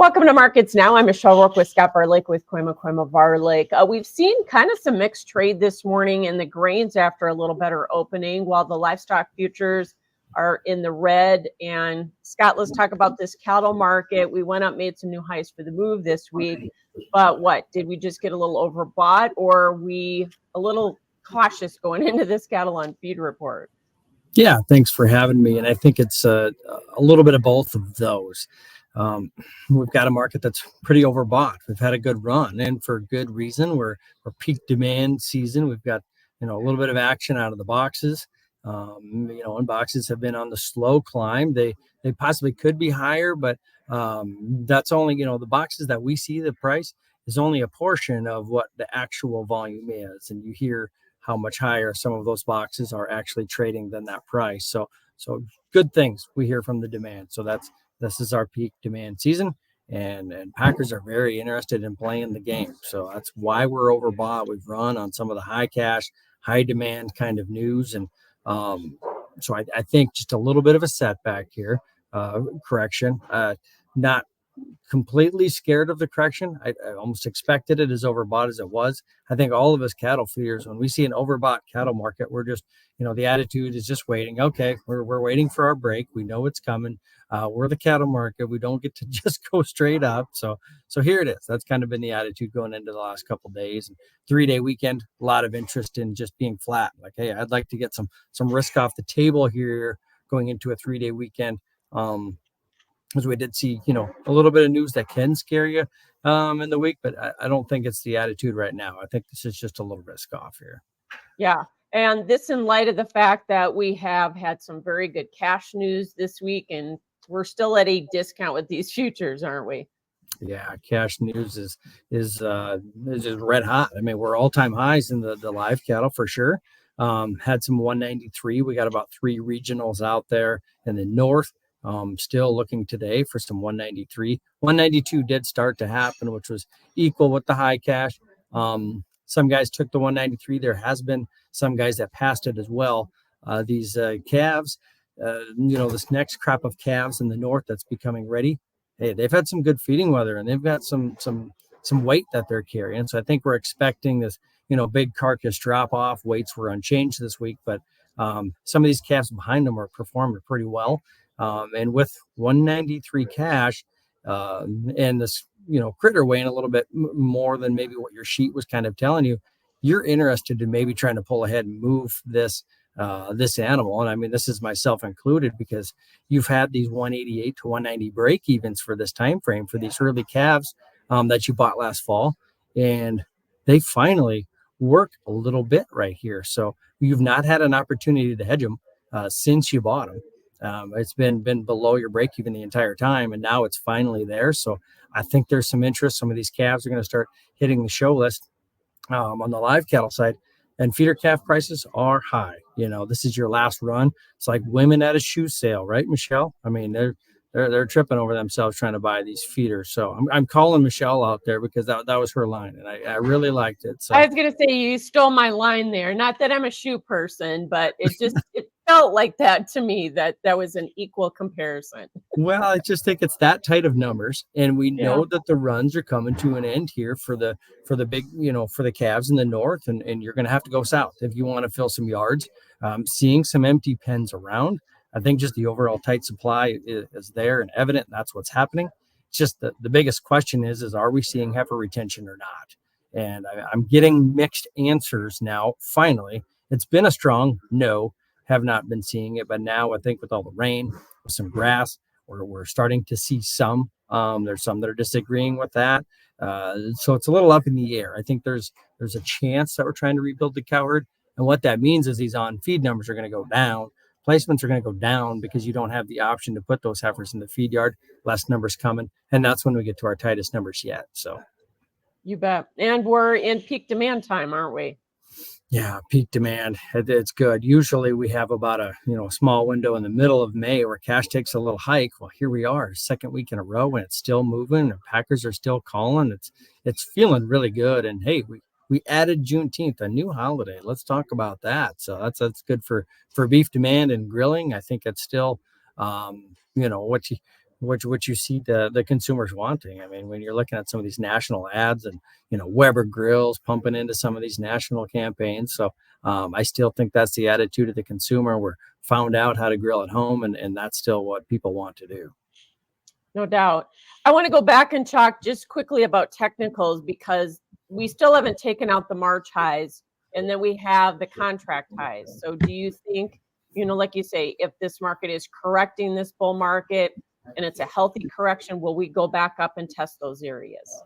Welcome to Markets Now. I'm Michelle Rourke with Scott Varilek with Kooima Kooima Varilek. We've seen kind of some mixed trade this morning in the grains after a little better opening, while the livestock futures are in the red. And Scott, let's talk about this cattle market. We went up, made some new highs for the move this week. But what, did we just get a little overbought, or are we a little cautious going into this cattle on feed report? Yeah, thanks for having me. And I think it's a little bit of both of those. We've got a market that's pretty overbought. We've had a good run, and for good reason. We're peak demand season. We've got a little bit of action out of the boxes. And boxes have been on the slow climb. They possibly could be higher, but that's only the boxes that we see. The price is only a portion of what the actual volume is, and you hear how much higher some of those boxes are actually trading than that price. So good things we hear from the demand. So this is our peak demand season, and Packers are very interested in playing the game. So that's why we're overbought. We've run on some of the high cash, high demand kind of news. And so I think just a little bit of a setback here, correction, not completely scared of the correction. I almost expected it as overbought as it was. I think all of us cattle feeders, when we see an overbought cattle market, we're just, the attitude is just waiting. Okay, we're waiting for our break. We know it's coming. We're the cattle market. We don't get to just go straight up. So here it is. That's kind of been the attitude going into the last couple of days. And 3-day weekend, a lot of interest in just being flat. Like, hey, I'd like to get some risk off the table here going into a 3-day weekend. As we did see, a little bit of news that can scare you in the week, but I don't think it's the attitude right now. I think this is just a little risk off here. Yeah. And this in light of the fact that we have had some very good cash news this week, and we're still at a discount with these futures, aren't we? Yeah, cash news is just red hot. I mean, we're all-time highs in the live cattle for sure. Had some 193. We got about 3 regionals out there in the north. Still looking today for some 193. 192 did start to happen, which was equal with the high cash. Some guys took the 193. There has been some guys that passed it as well. These calves, this next crop of calves in the north that's becoming ready. Hey, they've had some good feeding weather, and they've got some weight that they're carrying. So I think we're expecting this, big carcass drop off. Weights were unchanged this week, but some of these calves behind them are performing pretty well. And with 193 cash and this, critter weighing a little bit more than maybe what your sheet was kind of telling you, you're interested in maybe trying to pull ahead and move this animal. And I mean, this is myself included, because you've had these 188 to 190 break evens for this time frame for these early calves that you bought last fall, and they finally work a little bit right here. So you've not had an opportunity to hedge them since you bought them. It's been below your break even the entire time, and now it's finally there. So I think there's some interest. Some of these calves are going to start hitting the show list on the live cattle side, and feeder calf prices are high. This is your last run. It's like women at a shoe sale, right, Michelle? I mean, they're tripping over themselves trying to buy these feeders. So I'm calling Michelle out there because that was her line, and I really liked it. So I was going to say, you stole my line there. Not that I'm a shoe person, but it felt like that to me, that was an equal comparison. Well, I just think it's that tight of numbers, and we know that the runs are coming to an end here for the big, for the calves in the north, and you're going to have to go south if you want to fill some yards. Seeing some empty pens around, I think just the overall tight supply is there and evident, and that's what's happening. It's just the biggest question is are we seeing heifer retention or not? And I'm getting mixed answers now. Finally, it's been a strong no. Have not been seeing it, but now I think with all the rain, with some grass, we're starting to see some. There's some that are disagreeing with that, so it's a little up in the air. I think there's a chance that we're trying to rebuild the cow herd, and what that means is these on feed numbers are going to go down. Placements are going to go down because you don't have the option to put those heifers in the feed yard. Less numbers coming, and that's when we get to our tightest numbers yet. So, you bet. And we're in peak demand time, aren't we? Yeah, peak demand. It's good. Usually we have about a small window in the middle of May where cash takes a little hike. Well, here we are, second week in a row, and it's still moving. The Packers are still calling. It's feeling really good. And hey, we added Juneteenth, a new holiday. Let's talk about that. So that's good for beef demand and grilling. I think it's still, which you see the consumers wanting. I mean, when you're looking at some of these national ads and, Weber grills pumping into some of these national campaigns. So I still think that's the attitude of the consumer. We're found out how to grill at home, and that's still what people want to do. No doubt. I want to go back and talk just quickly about technicals, because we still haven't taken out the March highs, and then we have the contract highs. So do you think, like you say, if this market is correcting this bull market and it's a healthy correction, will we go back up and test those areas?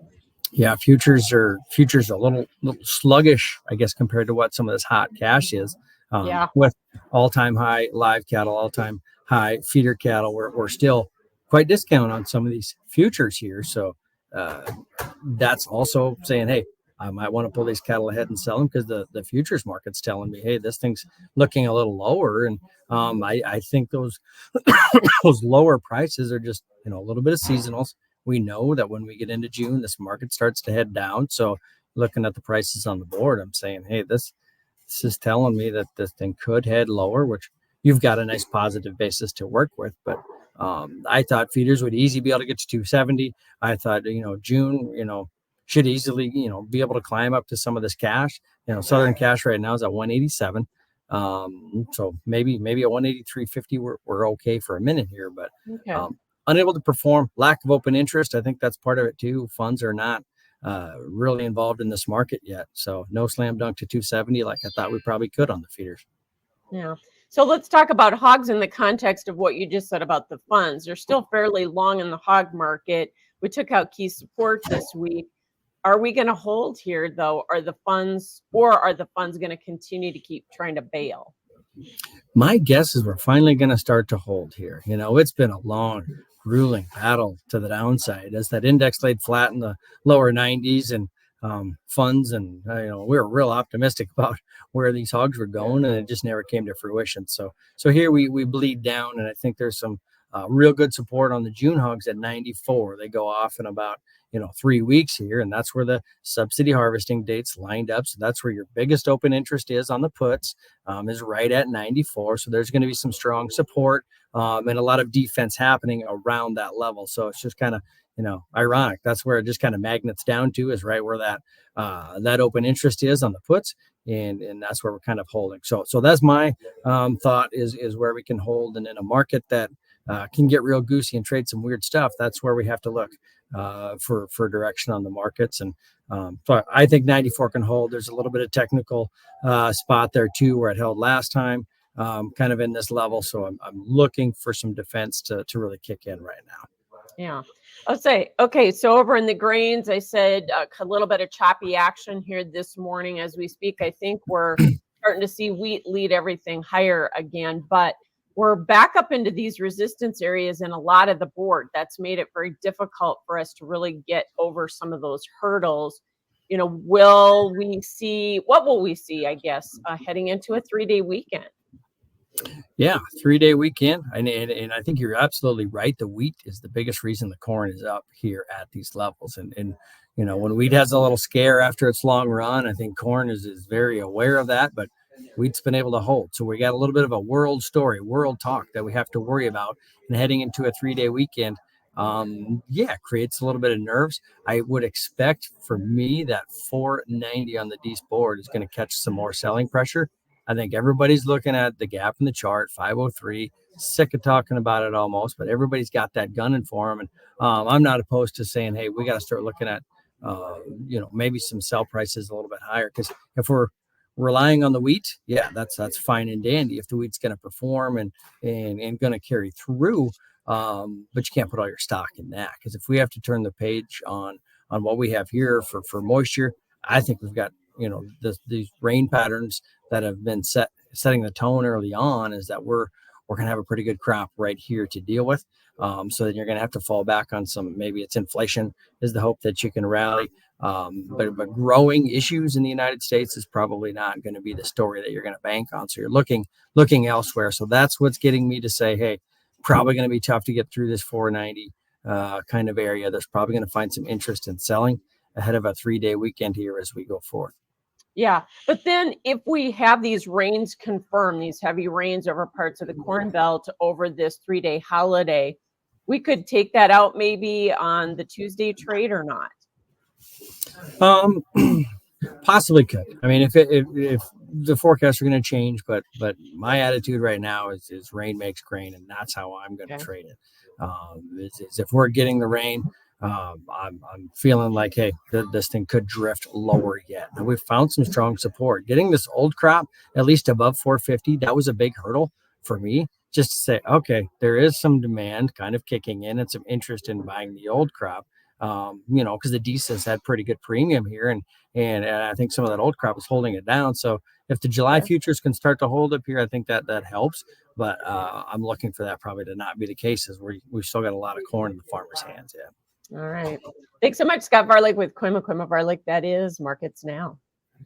Yeah, futures are a little sluggish, I guess, compared to what some of this hot cash is. Yeah. With all-time high live cattle, all-time high feeder cattle, we're still quite discounted on some of these futures here. So that's also saying, hey, I might want to pull these cattle ahead and sell them, because the futures market's telling me, hey, this thing's looking a little lower. And I think those those lower prices are just, a little bit of seasonals. We know that when we get into June, this market starts to head down. So looking at the prices on the board, I'm saying, hey, this is telling me that this thing could head lower, which you've got a nice positive basis to work with. But I thought feeders would easily be able to get to 270. I thought, June, should easily, be able to climb up to some of this cash. Southern cash right now is at 187. So maybe at 183.50, we're okay for a minute here, but Okay. Unable to perform, lack of open interest. I think that's part of it too. Funds are not really involved in this market yet. So no slam dunk to 270 like I thought we probably could on the feeders. Yeah. So let's talk about hogs in the context of what you just said about the funds. They're still fairly long in the hog market. We took out key support this week. Are we going to hold here, though? Are the funds going to continue to keep trying to bail? My guess is we're finally going to start to hold here. It's been a long, grueling battle to the downside as that index laid flat in the lower 90s, and funds, and we were real optimistic about where these hogs were going, and it just never came to fruition. So here we bleed down, and I think there's some real good support on the June hogs at 94. They go off in about 3 weeks here, and that's where the subsidy harvesting dates lined up. So that's where your biggest open interest is on the puts, is right at 94. So there's going to be some strong support and a lot of defense happening around that level. So it's just kind of ironic. That's where it just kind of magnets down to, is right where that open interest is on the puts, and that's where we're kind of holding. So that's my thought is where we can hold, and in a market that can get real goosey and trade some weird stuff, that's where we have to look for direction on the markets. And so I think 94 can hold. There's a little bit of technical spot there too, where it held last time, kind of in this level. So I'm looking for some defense to really kick in right now. Yeah. I'll say, okay, so over in the grains, I said a little bit of choppy action here this morning as we speak. I think we're starting to see wheat lead everything higher again, but we're back up into these resistance areas in a lot of the board. That's made it very difficult for us to really get over some of those hurdles. What will we see, I guess, heading into a 3-day weekend? Yeah, 3-day weekend. And I think you're absolutely right. The wheat is the biggest reason the corn is up here at these levels. And when wheat has a little scare after its long run, I think corn is very aware of that, but wheat's been able to hold. So we got a little bit of a world story, world talk that we have to worry about. And heading into a 3-day weekend, creates a little bit of nerves. I would expect for me that 490 on the D's board is going to catch some more selling pressure. I think everybody's looking at the gap in the chart, 503, sick of talking about it almost, but everybody's got that gunning for them. And I'm not opposed to saying, hey, we got to start looking at, maybe some sell prices a little bit higher. Because if we're relying on the wheat, yeah, that's fine and dandy if the wheat's going to perform and going to carry through. But you can't put all your stock in that, because if we have to turn the page on what we have here for moisture, I think we've got these rain patterns that have been setting the tone early on, is that we're going to have a pretty good crop right here to deal with. So then you're going to have to fall back on some, maybe it's inflation is the hope that you can rally. But growing issues in the United States is probably not going to be the story that you're going to bank on. So you're looking elsewhere. So that's what's getting me to say, hey, probably going to be tough to get through this 490 kind of area. There's probably going to find some interest in selling ahead of a 3-day weekend here as we go forth. Yeah. But then if we have these rains confirmed, these heavy rains over parts of the Corn Belt over this 3-day holiday, we could take that out maybe on the Tuesday trade or not? Possibly could. I mean, if the forecasts are going to change, but my attitude right now is rain makes grain, and that's how I'm going to trade it. Is if we're getting the rain, I'm feeling like, hey, this thing could drift lower yet. And we've found some strong support. Getting this old crop at least above 450, that was a big hurdle for me. Just to say, okay, there is some demand kind of kicking in and some interest in buying the old crop. Because the DSAs had pretty good premium here, and I think some of that old crop is holding it down. So if the July futures can start to hold up here, I think that helps. But I'm looking for that probably to not be the case, as we've still got a lot of corn in the farmers' hands. Yeah. All right. Thanks so much, Scott Varilek with Kooima Kooima Varilek. That is Markets Now.